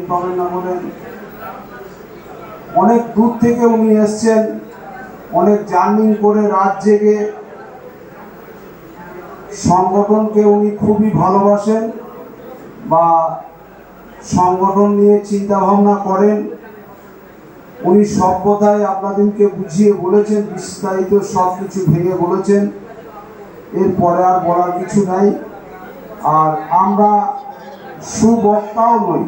পাবেন না বলেন। অনেক দূর থেকে উনি এসছেন, অনেক জার্নি করে রাত জেগে। সংগঠনকে উনি খুবই ভালোবাসেন বা সংগঠন নিয়ে চিন্তা ভাবনা করেন। উনি সব কথাই আপনাদেরকে বুঝিয়ে বলেছেন, বিস্তারিত সব কিছু ভেঙে বলেছেন। এরপরে আর বলার কিছু নাই। আর আমরা সুবক্তাও নই।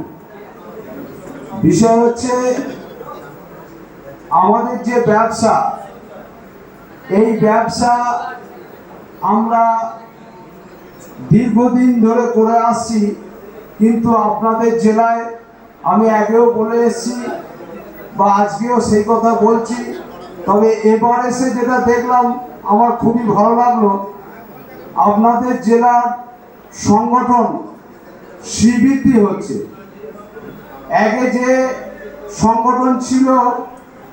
বিষয় হচ্ছে আমাদের যে ব্যবসা, এই ব্যবসা আমরা দীর্ঘদিন ধরে করে আসছি, কিন্তু আপনাদের জেলায় আমি আগেও বলে এসেছি বা আজকেও সেই কথা বলছি। তবে এবার এসে যেটা দেখলাম আমার খুবই ভালো লাগলো, আপনাদের জেলার সংগঠন শ্রীবৃদ্ধি হচ্ছে। আগে যে সংগঠন ছিল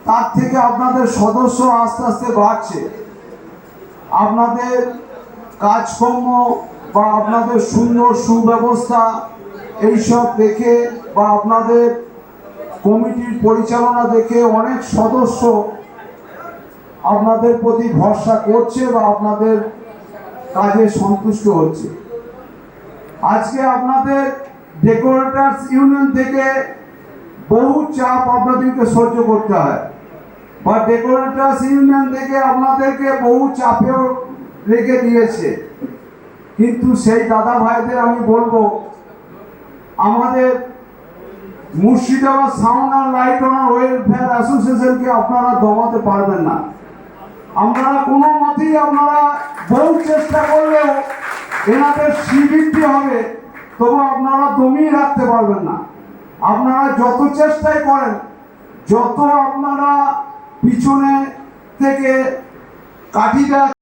তার থেকে আপনাদের সদস্য আস্তে আস্তে বাড়ছে। আপনাদের কাজকর্ম বা আপনাদের সুন্দর সুব্যবস্থা এইসব দেখে বা আপনাদের কমিটির পরিচালনা দেখে অনেক সদস্য আপনাদের প্রতি ভরসা করছে বা আপনাদের কাজে সন্তুষ্ট হচ্ছে। আজকে আপনাদের ডেকোরেটার্স ইউনিয়ন থেকে বহু চাপ আপনাদেরকে সহ্য করতে হয়, বা ডেকোরেটার্স ইউনিয়ন থেকে আপনাদেরকে বহু চাপেও রেখে দিয়েছে। কিন্তু সেই দাদা ভাইদের আমি বলবো, আমাদের Murshidabad sound and light owner welfare অ্যাসোসিয়েশনকে আপনারা দমাতে পারবেন না। আপনারা কোনো মতেই আপনারা বহু চেষ্টা করলেও এনাদের শ্রীবৃদ্ধি হবে, তবু আপনারা দমিয়ে রাখতে পারবেন না। আপনারা যত চেষ্টাই করেন, যত আপনারা পিছনে থেকে কাঠিটা